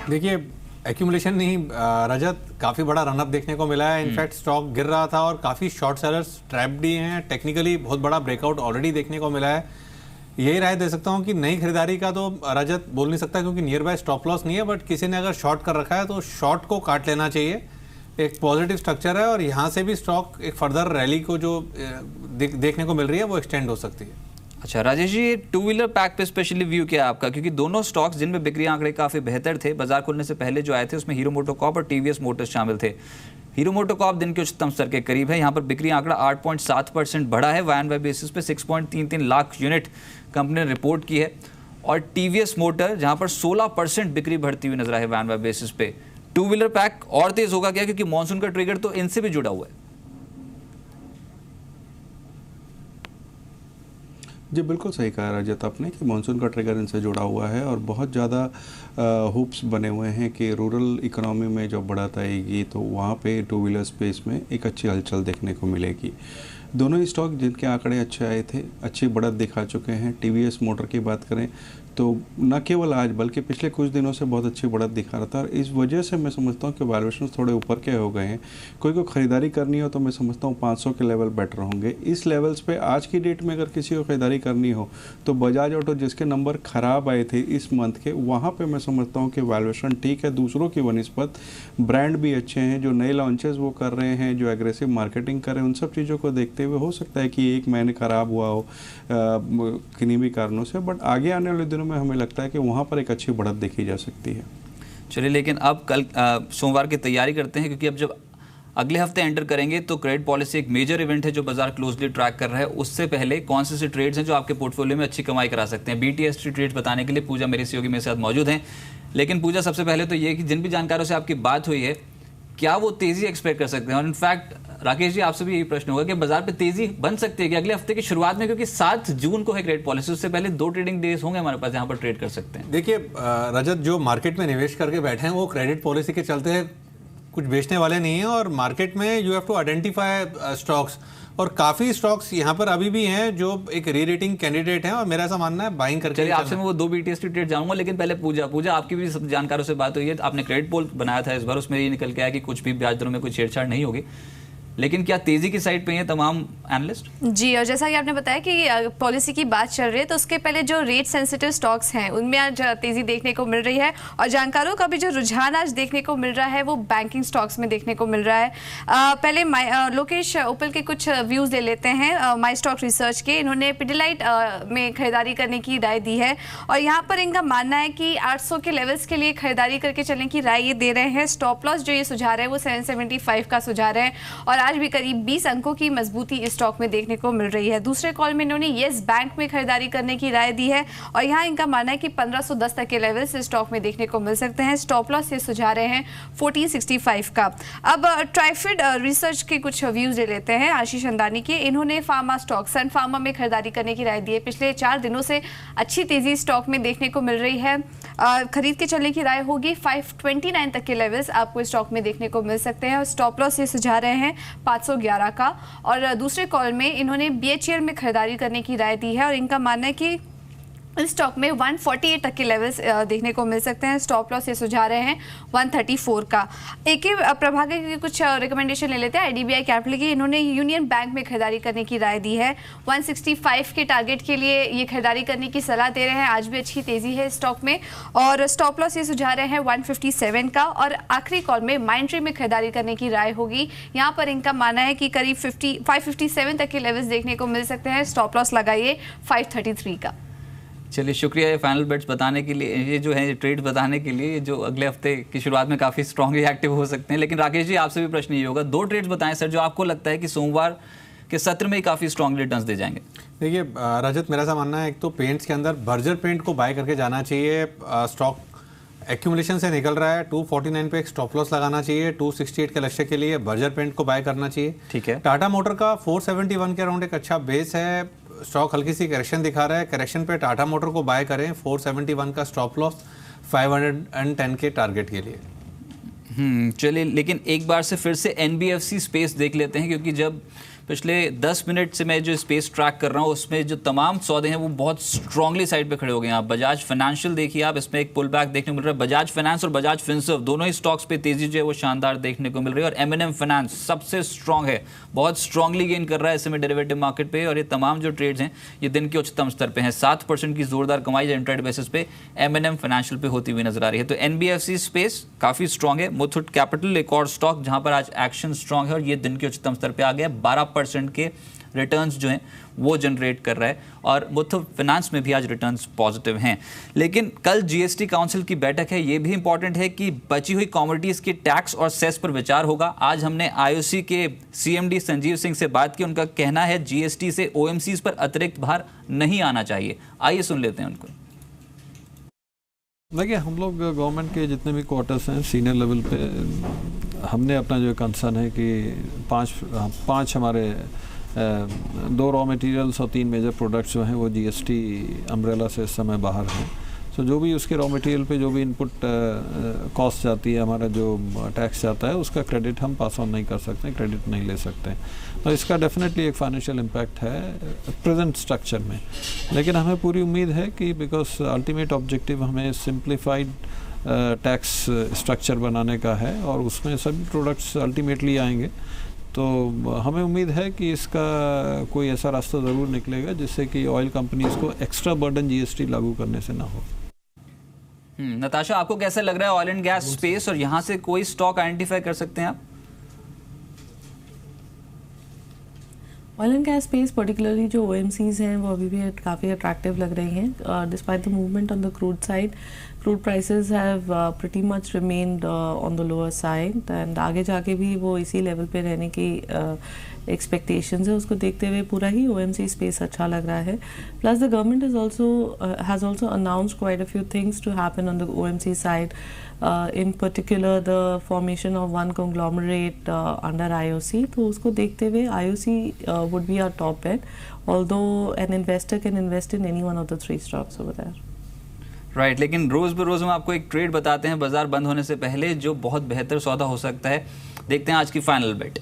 देखिए एक्यूमुलेशन नहीं रजत, काफ़ी बड़ा रनअप देखने को मिला है। इनफैक्ट स्टॉक गिर रहा था और काफ़ी शॉर्ट सेलर्स ट्रैप्ड हैं। टेक्निकली बहुत बड़ा ब्रेकआउट ऑलरेडी देखने को मिला है। यही राय दे सकता हूं कि नई खरीदारी का तो रजत बोल नहीं सकता क्योंकि नियर बाय स्टॉप लॉस नहीं है, बट किसी ने अगर शॉर्ट कर रखा है तो शॉर्ट को काट लेना चाहिए। एक पॉजिटिव स्ट्रक्चर है और यहाँ से भी स्टॉक एक फर्दर रैली को जो देखने को मिल रही है वो एक्सटेंड हो सकती है। अच्छा Rajesh ji, two wheeler pack पे स्पेशली व्यू क्या है आपका? क्योंकि दोनों स्टॉक्स जिनमें बिक्री आंकड़े काफ़ी बेहतर थे बाजार खुलने से पहले जो आए थे उसमें हीरो मोटोकॉर्प और टीवीएस मोटर्स शामिल थे। हीरो मोटोकॉर्प दिन के उच्चतम स्तर के करीब है। यहाँ पर बिक्री आंकड़ा 8.7% बढ़ा है। YoY बेसिस पे 6.33 लाख यूनिट कंपनी ने रिपोर्ट की है। और टीवीएस मोटर जहाँ पर 16% बिक्री बढ़ती हुई नजर आई है YoY बेसिस पे। टू व्हीलर पैक और तेज होगा क्या, क्योंकि मानसून का ट्रिगर तो इनसे भी जुड़ा हुआ है? जी बिल्कुल सही कहा रजत आपने कि मानसून का ट्रिगर इनसे जुड़ा हुआ है और बहुत ज़्यादा होप्स बने हुए हैं कि रूरल इकोनॉमी में जब बढ़त आएगी तो वहाँ पे टू व्हीलर स्पेस में एक अच्छी हलचल देखने को मिलेगी। दोनों ही स्टॉक जिनके आंकड़े अच्छे आए थे अच्छी बढ़त दिखा चुके हैं। टीवीएस मोटर की बात करें तो न केवल आज बल्कि पिछले कुछ दिनों से बहुत अच्छी बढ़त दिखा रहा था और इस वजह से मैं समझता हूँ कि वैल्यूएशन थोड़े ऊपर के हो गए हैं। कोई को ख़रीदारी करनी हो तो मैं समझता हूँ 500 के लेवल बेटर होंगे। इस लेवल्स पे आज की डेट में अगर किसी को ख़रीदारी करनी हो तो बजाज ऑटो जिसके नंबर ख़राब आए थे इस मंथ के, वहाँ पर मैं समझता हूँ कि वैल्यूएशन ठीक है दूसरों की बनस्पत। ब्रांड भी अच्छे हैं, जो नए लॉन्चेस वो कर रहे हैं, जो एग्रेसिव मार्केटिंग कर रहे हैं, उन सब चीज़ों को देखते हुए हो सकता है कि एक महीने ख़राब हुआ हो किन्हीं भी कारणों से, बट आगे आने वाले दिनों में हमें लगता है कि वहाँ पर एक अच्छी बढ़त देखी जा सकती है। चलिए, लेकिन अब कल सोमवार की तैयारी करते हैं, क्योंकि अब जब अगले हफ्ते एंटर करेंगे तो क्रेडिट पॉलिसी एक मेजर इवेंट है जो बाजार क्लोजली ट्रैक कर रहा है। उससे पहले कौन से ट्रेड्स हैं जो आपके पोर्टफोलियो में अच्छी कमाई करा सकते हैं? BTS ट्रेड्स बताने के लिए पूजा मेरे सहयोगी मेरे साथ मौजूद हैं। लेकिन पूजा, सबसे पहले तो ये कि जिन भी जानकारों से आपकी बात हुई है, क्या वो तेजी एक्सपेक्ट कर सकते हैं? और इनफैक्ट राकेश जी, आपसे भी यही प्रश्न होगा कि बाजार पे तेजी बन सकती है कि अगले हफ्ते की शुरुआत में, क्योंकि 7 जून को है क्रेडिट पॉलिसी, उससे पहले 2 ट्रेडिंग डेज होंगे हमारे पास जहां पर ट्रेड कर सकते हैं। देखिए रजत, जो मार्केट में निवेश करके बैठे हैं वो क्रेडिट पॉलिसी के चलते कुछ बेचने वाले नहीं है और मार्केट में you have to identify stocks, और काफी स्टॉक्स यहाँ पर अभी भी हैं जो एक री रेटिंग कैंडिडेट हैं और मेरा ऐसा मानना है बाइंग करके। चलिए, आपसे मैं वो 2 BTS ट्रेड जानूंगा, लेकिन पहले पूजा आपकी भी सब जानकारों से बात हुई है। आपने क्रेडिट पोल बनाया था इस बार, उसमें ये निकल के आया कि कुछ भी ब्याज दरों में कोई छेड़छाड़ नहीं होगी, लेकिन क्या तेजी की साइड पे हैं तमाम एनालिस्ट? जी, और जैसा कि आपने बताया कि पॉलिसी की बात चल रही है तो उसके पहले जो रेट सेंसिटिव स्टॉक्स हैं उनमें आज तेजी देखने को मिल रही है और जानकारों का भी जो रुझान आज देखने को मिल रहा है वो बैंकिंग स्टॉक्स में देखने को मिल रहा है। पहले लोकेश उपल के कुछ व्यूज ले लेते हैं माई स्टॉक रिसर्च के। इन्होंने पिडिलाइट में खरीदारी करने की राय दी है और यहाँ पर इनका मानना है कि 800 के लेवल्स के लिए खरीदारी करके चलने की राय ये दे रहे हैं। स्टॉप लॉस जो ये सुझा रहे हैं वो 775 का सुझा रहे हैं और आज भी करीब 20 अंकों की मजबूती इस स्टॉक में देखने को मिल रही है। दूसरे कॉल में इन्होंने येस बैंक में खरीदारी करने की राय दी है और यहाँ इनका मानना है कि 1510 तक के लेवल्स इस स्टॉक में देखने को मिल सकते हैं। स्टॉप लॉस ये सुझा रहे हैं 1465 का। अब ट्राइफिड रिसर्च के कुछ व्यूज ले लेते हैं आशीष अंदानी के। इन्होंने फार्मा स्टॉक सन फार्मा में खरीदारी करने की राय दी है। पिछले 4 दिनों से अच्छी तेजी स्टॉक में देखने को मिल रही है। खरीद के चलने की राय होगी। 529 तक के लेवल्स आपको स्टॉक में देखने को मिल सकते हैं और स्टॉप लॉस ये सुझा रहे हैं 511 का। और दूसरे कॉल में इन्होंने BHEL में खरीदारी करने की राय दी है और इनका मानना है कि इस स्टॉक में 148 तक के लेवल्स देखने को मिल सकते हैं। स्टॉप लॉस ये सुझा रहे हैं 134 का। AK प्रभाकर की कुछ रिकमेंडेशन ले लेते हैं IDBI कैपिटल की। इन्होंने यूनियन बैंक में खरीदारी करने की राय दी है। 165 के टारगेट के लिए ये खरीदारी करने की सलाह दे रहे हैं। आज भी अच्छी तेजी है स्टॉक में और स्टॉप लॉस ये सुझा रहे हैं 157 का। और आखिरी कॉल में माइंडट्री में खरीदारी करने की राय होगी। यहाँ पर इनका मानना है कि करीब 557 तक के लेवल्स देखने को मिल सकते हैं। स्टॉप लॉस लगाइए 533 का। चलिए, शुक्रिया ये फाइनल बेट्स बताने के लिए, ये जो है ट्रेड बताने के लिए, जो अगले हफ्ते की शुरुआत में काफ़ी स्ट्रांगली एक्टिव हो सकते हैं। लेकिन राकेश जी, आपसे भी प्रश्न ये होगा, 2 ट्रेड्स बताएं सर जो आपको लगता है कि सोमवार के सत्र में ही काफ़ी स्ट्रांगली रिटर्न्स दे जाएंगे। देखिए रजत, मेरा ऐसा मानना है एक तो पेंट्स के अंदर बर्जर पेंट को बाय करके जाना चाहिए। स्टॉक एक्यूमुलेशन से निकल रहा है। 249 पे एक स्टॉप लॉस लगाना चाहिए। 268 के लक्ष्य के लिए बर्जर पेंट को बाय करना चाहिए। ठीक है। टाटा मोटर का 471 के अराउंड एक अच्छा बेस है। स्टॉक हल्की सी करेक्शन दिखा रहा है। करेक्शन पे टाटा मोटर को बाय करें। 471 का स्टॉप लॉस, 510 के टारगेट के लिए। चलिए, लेकिन एक बार से फिर से NBFC स्पेस देख लेते हैं, क्योंकि जब पिछले 10 मिनट से मैं जो स्पेस ट्रैक कर रहा हूँ उसमें जो तमाम सौदे हैं वो बहुत स्ट्रांगली साइड पे खड़े हो गए हैं। आप बजाज फाइनेंशियल देखिए, आप इसमें एक पुल बैक देखने को मिल रहा है। बजाज फाइनेंस और बजाज फिनसर्व दोनों ही स्टॉक्स पे तेजी जो है वो शानदार देखने को मिल रही है। और M&M फाइनेंस सबसे स्ट्रांग है, बहुत स्ट्रांगली गेन कर रहा है इस समय डेरिवेटिव मार्केट पे। और ये तमाम जो ट्रेड्स हैं ये दिन के उच्चतम स्तर पे हैं। 7% की जोरदार कमाई इंट्राडे बेसिस पे M&M फाइनेंशियल पे होती हुई नजर आ रही है। तो NBFC स्पेस काफी स्ट्रांग है। मुथूट कैपिटल एक और स्टॉक जहां पर आज एक्शन स्ट्रांग है और ये दिन के उच्चतम स्तर पे आ गया। 12% के रिटर्न्स जो हैं वो जनरेट कर रहा है और मुथूट फाइनेंस में भी आज रिटर्न्स पॉजिटिव हैं। लेकिन कल GST काउंसिल की बैठक है, ये भी इंपॉर्टेंट है कि बची हुई कमोडिटीज के टैक्स और सेस पर विचार होगा। आज हमने IOC के CMD संजीव सिंह से बात की। उनका कहना है GST से OMCs पर अतिरिक्त भार नहीं आना चाहिए। आइए सुन लेते हैं उनको। देखिए, हम लोग गवर्नमेंट के जितने भी क्वार्टर्स हैं सीनियर लेवल पे हमने अपना जो कंसर्न है कि पाँच हमारे 2 रॉ मटेरियल्स और 3 मेजर प्रोडक्ट्स जो हैं वो GST अम्ब्रेला से इस समय बाहर हैं। सो जो भी उसके रॉ मटेरियल पे जो भी इनपुट कॉस्ट जाती है, हमारा जो टैक्स जाता है, उसका क्रेडिट हम पास ऑन नहीं कर सकते, क्रेडिट नहीं ले सकते। तो इसका डेफिनेटली एक फाइनेंशियल इम्पैक्ट है प्रेजेंट स्ट्रक्चर में। लेकिन हमें पूरी उम्मीद है कि बिकॉज अल्टीमेट ऑब्जेक्टिव हमें सिंप्लीफाइड टैक्स स्ट्रक्चर बनाने का है और उसमें सभी प्रोडक्ट्स अल्टीमेटली आएंगे। तो हमें उम्मीद है कि इसका कोई ऐसा रास्ता ज़रूर निकलेगा जिससे कि ऑयल कंपनीज़ को एक्स्ट्रा बर्डन GST लागू करने से ना हो। नताशा, आपको कैसा लग रहा है ऑयल एंड गैस स्पेस और यहाँ से कोई स्टॉक आइडेंटिफाई कर सकते हैं आप? Oil and gas space particularly जो OMCs हैं वो अभी भी काफ़ी अट्रैक्टिव लग रही हैं despite the movement on the crude side. Crude prices have pretty much remained on the lower side and आगे जाके भी वो इसी लेवल पे रहने की एक्सपेक्टेशंस है। उसको देखते हुए पूरा ही OMC स्पेस अच्छा लग रहा है। Plus the government has also announced quite a few things to happen on the OMC side, in particular the formation of one conglomerate under IOC। तो उसको देखते हुए IOC would be our top bet, although an investor can invest in any one of the 3 stocks over there। Right, लेकिन रोज बरोज हम आपको एक trade बताते हैं बाजार बंद होने से पहले जो बहुत बेहतर सौदा हो सकता है। देखते हैं आज की फाइनल बेट।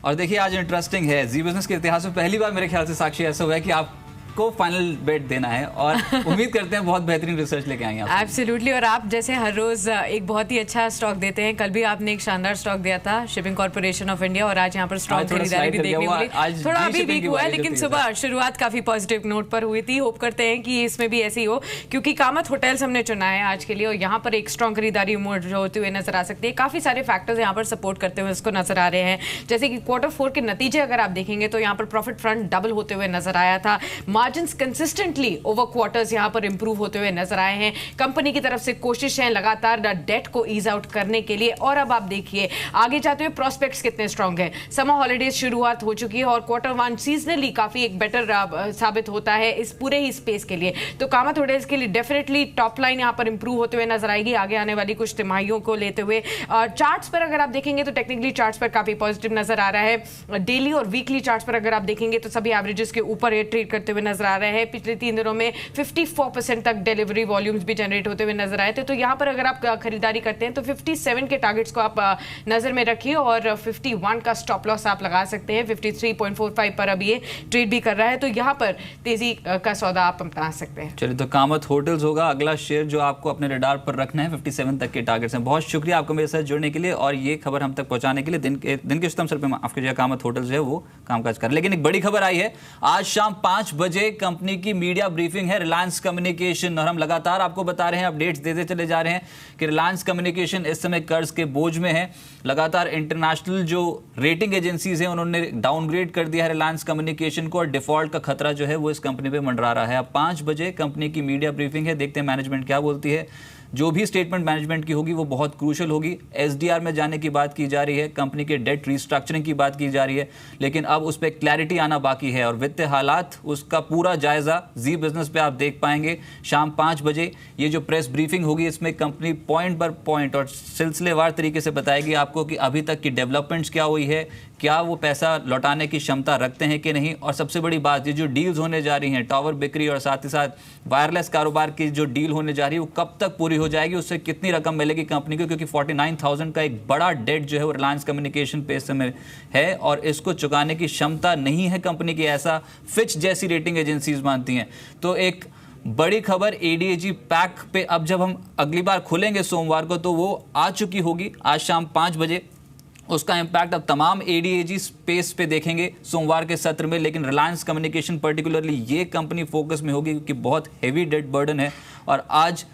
और देखिए आज इंटरेस्टिंग है, जी बिजनेस के इतिहास में पहली बार मेरे ख्याल से साक्षी ऐसा हुआ है कि आपको फाइनल बेट देना है और उम्मीद करते हैं बहुत बेहतरीन रिसर्च लेके आएंगे आप। एब्सोल्युटली, और आप जैसे हर रोज एक बहुत ही अच्छा स्टॉक देते हैं। कल भी आपने एक शानदार स्टॉक दिया था शिपिंग कॉर्पोरेशन ऑफ इंडिया और आज यहाँ पर स्टॉक खरीदारी भी देखने को मिली। थोड़ा अभी वीक हुआ है लेकिन सुबह शुरुआत काफी पॉजिटिव नोट पर हुई थी। होप करते हैं कि इसमें भी ऐसी हो, क्योंकि कामत होटल्स हमने चुना है आज के लिए और यहाँ पर एक स्ट्रॉन्ग खरीदारी होते हुए नजर आ सकती है। काफी सारे फैक्टर्स यहाँ पर सपोर्ट करते हुए उसको नजर आ रहे हैं, जैसे कि Q4 के नतीजे अगर आप देखेंगे तो यहाँ पर प्रॉफिट फ्रंट डबल होते हुए नजर आया था। मार्जिन्स कंसिस्टेंटली ओवर क्वार्टर्स यहां पर इंप्रूव होते हुए नजर आए हैं। कंपनी की तरफ से कोशिश है लगातार डेट को ईज आउट करने के लिए। और अब आप देखिए आगे जाते हुए प्रोस्पेक्ट्स कितने स्ट्रांग हैं। समर हॉलीडेज शुरुआत हो चुकी है और Q1 सीजनली काफी एक बेटर साबित होता है इस पूरे ही स्पेस के लिए। तो कामत होटल्स के लिए डेफिनेटली टॉप लाइन यहां पर इंप्रूव होते हुए नजर आएगी आगे आने वाली कुछ तिमाहियों को लेते हुए। चार्ट्स पर अगर आप देखेंगे तो टेक्निकली चार्ट्स पर काफी पॉजिटिव नजर आ रहा है। डेली और वीकली चार्ट्स पर अगर आप देखेंगे तो सभी एवरेजेस के ऊपर ये ट्रेड करते हुए नजर आ रहे हैं। पिछले 3 दिनों में 54% तक डिलीवरी वॉल्यूम्स भी जनरेट होते हुए नजर आए थे। तो यहाँ पर अगर आप खरीदारी करते हैं तो 57 के टारगेट्स को आप नजर में रखिए और 51 का स्टॉप लॉस आप लगा सकते हैं। 53.45 पर अब ये ट्रेड भी कर रहा है, तो यहाँ पर तेजी का सौदा आप अपना सकते हैं। चलिए, तो कामत होटल्स होगा अगला शेयर जो आपको अपने रडार पर रखना है। 57 तक के टारगेट्स हैं। बहुत शुक्रिया आपको मेरे साथ जुड़ने के लिए और ये खबर हम तक पहुंचाने के लिए। दिन के उच्चतम स्तर पे आपके जो कामत होटल्स है वो कामकाज कर। लेकिन एक बड़ी खबर आई है, आज शाम 5 बजे कंपनी की मीडिया ब्रीफिंग है रिलायंस कम्युनिकेशन, और हम लगातार आपको बता रहे हैं, अपडेट्स देते चले जा रहे हैं कि रिलायंस कम्युनिकेशन इस समय कर्ज के बोझ में है। लगातार इंटरनेशनल जो रेटिंग एजेंसीज हैं उन्होंने डाउनग्रेड कर दिया है रिलायंस कम्युनिकेशन को और डिफॉल्ट का खतरा जो है वो इस कंपनी पे मंडरा रहा है। अब 5 बजे कंपनी की मीडिया ब्रीफिंग है, देखते हैं मैनेजमेंट क्या बोलती है। जो भी स्टेटमेंट मैनेजमेंट की होगी वो बहुत क्रूशल होगी। SDR में जाने की बात की जा रही है, कंपनी के डेट रिस्ट्रक्चरिंग की बात की जा रही है, लेकिन अब उस पर क्लैरिटी आना बाकी है और वित्तीय हालात उसका पूरा जायजा जी बिजनेस पे आप देख पाएंगे शाम 5 बजे। ये जो प्रेस ब्रीफिंग होगी इसमें कंपनी पॉइंट पर पॉइंट और सिलसिलेवार तरीके से बताएगी आपको कि अभी तक की डेवलपमेंट्स क्या हुई है, क्या वो पैसा लौटाने की क्षमता रखते हैं कि नहीं। और सबसे बड़ी बात, ये जो डील्स होने जा रही हैं, टावर बिक्री और साथ ही साथ वायरलेस कारोबार की जो डील होने जा रही है, वो कब तक पूरी हो जाएगी, उससे कितनी रकम मिलेगी कंपनी को, क्योंकि 49,000 का एक बड़ा डेट जो है वो रिलायंस कम्युनिकेशन पे इस समय है और इसको चुकाने की क्षमता नहीं है कंपनी की, ऐसा फिच जैसी रेटिंग एजेंसीज मानती हैं। तो एक बड़ी खबर एडीएजी पैक पे अब जब हम अगली बार खुलेंगे सोमवार को तो वो आ चुकी होगी आज शाम 5 बजे। उसका इम्पैक्ट अब तमाम एडीएजी स्पेस पे देखेंगे सोमवार के सत्र में, लेकिन रिलायंस कम्युनिकेशन पर्टिकुलरली ये कंपनी फोकस में होगी क्योंकि बहुत हेवी डेट बर्डन है और आज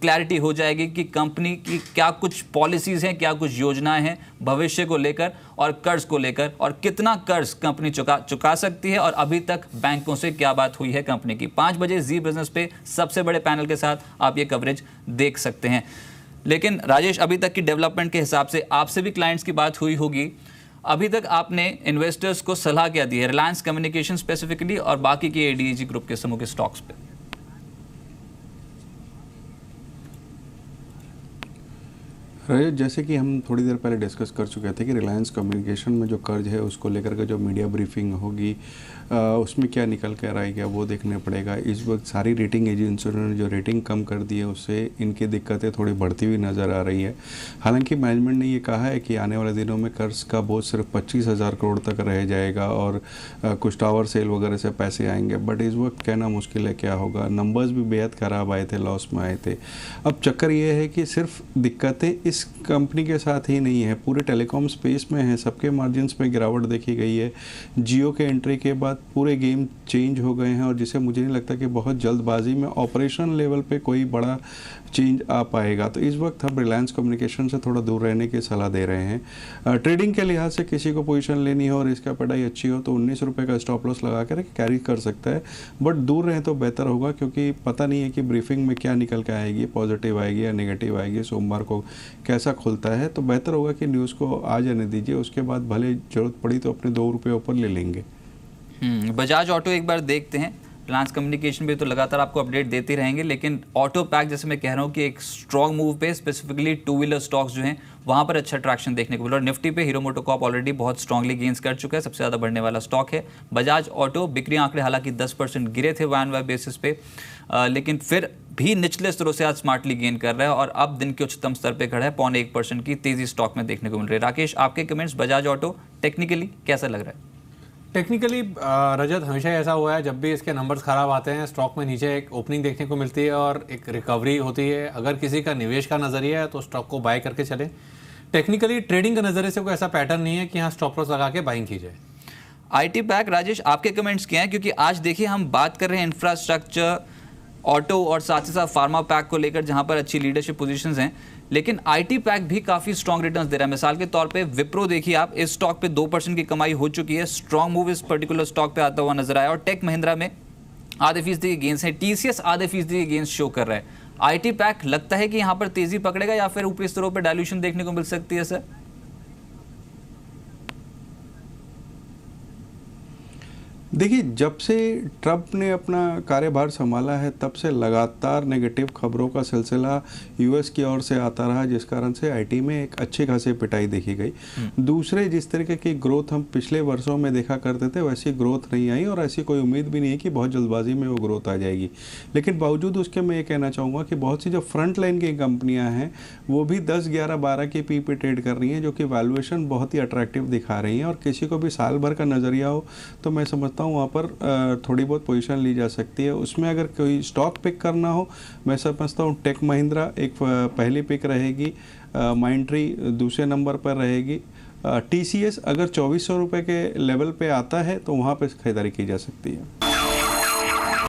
क्लैरिटी हो जाएगी कि कंपनी की क्या कुछ पॉलिसीज़ हैं, क्या कुछ योजनाएं हैं भविष्य को लेकर और कर्ज को लेकर, और कितना कर्ज कंपनी चुका सकती है और अभी तक बैंकों से क्या बात हुई है कंपनी की। 5 बजे जी बिजनेस पे सबसे बड़े पैनल के साथ आप ये कवरेज देख सकते हैं। लेकिन राजेश, अभी तक की डेवलपमेंट के हिसाब से आपसे भी क्लाइंट्स की बात हुई होगी, अभी तक आपने इन्वेस्टर्स को सलाह क्या दी है रिलायंस कम्युनिकेशन स्पेसिफिकली और बाकी के एडीएजी ग्रुप के समूह के स्टॉक्स पे? रजत, जैसे कि हम थोड़ी देर पहले डिस्कस कर चुके थे कि रिलायंस कम्युनिकेशन में जो कर्ज है उसको लेकर के जो मीडिया ब्रीफिंग होगी उसमें क्या निकल कर आएगा वो देखने पड़ेगा। इस वक्त सारी रेटिंग एजेंसियों ने जो रेटिंग कम कर दी है उससे इनकी दिक्कतें थोड़ी बढ़ती हुई नज़र आ रही है। हालांकि मैनेजमेंट ने ये कहा है कि आने वाले दिनों में कर्ज का बोझ सिर्फ 25,000 करोड़ तक रह जाएगा और कुछ टावर सेल वगैरह से पैसे आएंगे, बट इस वक्त कहना मुश्किल है क्या होगा। नंबर्स भी बेहद ख़राब आए थे, लॉस में आए थे। अब चक्कर ये है कि सिर्फ दिक्कतें इस कंपनी के साथ ही नहीं है, पूरे टेलीकॉम स्पेस में है, सबके मार्जिन्स में गिरावट देखी गई है। जियो के एंट्री के बाद पूरे गेम चेंज हो गए हैं और जिसे मुझे नहीं लगता कि बहुत जल्दबाजी में ऑपरेशन लेवल पे कोई बड़ा चेंज आ पाएगा। तो इस वक्त हम रिलायंस कम्युनिकेशन से थोड़ा दूर रहने की सलाह दे रहे हैं। ट्रेडिंग के लिहाज से किसी को पोजीशन लेनी हो और इसका पढ़ाई अच्छी हो तो 19 रुपये का स्टॉप लॉस लगा कर कैरी कर सकता है, बट दूर रहें तो बेहतर होगा क्योंकि पता नहीं है कि ब्रीफिंग में क्या निकल के आएगी, पॉजिटिव आएगी या नेगेटिव आएगी, सोमवार को कैसा खुलता है। तो बेहतर होगा कि न्यूज़ को आ जाने दीजिए, उसके बाद भले ज़रूरत पड़ी तो अपने 2 रुपये ऊपर ले लेंगे। बजाज ऑटो एक बार देखते हैं। रिलायंस कम्युनिकेशन भी तो लगातार आपको अपडेट देते रहेंगे, लेकिन ऑटो पैक जैसे मैं कह रहा हूँ कि एक स्ट्रॉन्ग मूव पे स्पेसिफिकली 2 व्हीलर स्टॉक्स जो हैं वहाँ पर अच्छा ट्रैक्शन देखने को मिला और निफ्टी पे हीरो मोटोकॉर्प ऑलरेडी बहुत स्ट्रांगली गेंस कर चुका है, सबसे ज़्यादा बढ़ने वाला स्टॉक है। बजाज ऑटो बिक्री आंकड़े हालांकि 10% गिरे थे YoY बेसिस पे, लेकिन फिर भी निचले स्तरों से आज स्मार्टली गेन कर रहा है और अब दिन के उच्चतम स्तर पे खड़ा है। 0.25% की तेजी स्टॉक में देखने को मिल रही है। राकेश, आपके कमेंट्स बजाज ऑटो टेक्निकली कैसा लग रहा है? टेक्निकली रजत हमेशा ऐसा हुआ है, जब भी इसके नंबर्स खराब आते हैं स्टॉक में नीचे एक ओपनिंग देखने को मिलती है और एक रिकवरी होती है। अगर किसी का निवेश का नज़रिया है तो स्टॉक को बाय करके चले। टेक्निकली ट्रेडिंग के नज़रिए से कोई ऐसा पैटर्न नहीं है कि यहाँ स्टॉप लॉस लगा के बाइंग की जाए। आईटी पैक, राजेश आपके कमेंट्स क्या हैं? क्योंकि आज देखिए हम बात कर रहे हैं इंफ्रास्ट्रक्चर, ऑटो और साथ ही साथ फार्मा पैक को लेकर जहां पर अच्छी लीडरशिप पोजीशंस हैं, लेकिन आईटी पैक भी काफ़ी स्ट्रॉन्ग रिटर्न्स दे रहा है। मिसाल के तौर पे विप्रो देखिए आप, इस स्टॉक पे 2% की कमाई हो चुकी है। स्ट्रॉन्ग मूव इस पर्टिकुलर स्टॉक पे आता हुआ नजर आया और टेक महिंद्रा में आधे फीसदी के गेंस हैं, टीसीएस आधे फीसदी के गेंस शो कर रहा है। आईटी पैक लगता है कि यहाँ पर तेजी पकड़ेगा या फिर ऊपरी स्तरों पर डायल्यूशन देखने को मिल सकती है सर? देखिए, जब से ट्रंप ने अपना कार्यभार संभाला है तब से लगातार नेगेटिव खबरों का सिलसिला यूएस की ओर से आता रहा, जिस कारण से आईटी में एक अच्छी खासी पिटाई देखी गई। दूसरे, जिस तरीके की ग्रोथ हम पिछले वर्षों में देखा करते थे वैसी ग्रोथ नहीं आई और ऐसी कोई उम्मीद भी नहीं है कि बहुत जल्दबाजी में वो ग्रोथ आ जाएगी। लेकिन बावजूद उसके मैं ये कहना चाहूँगा कि बहुत सी जो फ्रंट लाइन की कंपनियाँ हैं वो भी 10, 11, 12 की पी पे ट्रेड कर रही हैं, जो कि वैल्यूएशन बहुत ही अट्रैक्टिव दिखा रही हैं। और किसी को भी साल भर का नज़रिया हो तो मैं समझता हूँ वहाँ पर थोड़ी बहुत पोजीशन ली जा सकती है। उसमें अगर कोई स्टॉक पिक करना हो, मैं समझता हूँ टेक महिंद्रा एक पहली पिक रहेगी, माइंट्री दूसरे नंबर पर रहेगी, टीसीएस अगर 2400 रुपये के लेवल पे आता है तो वहाँ पे खरीदारी की जा सकती है।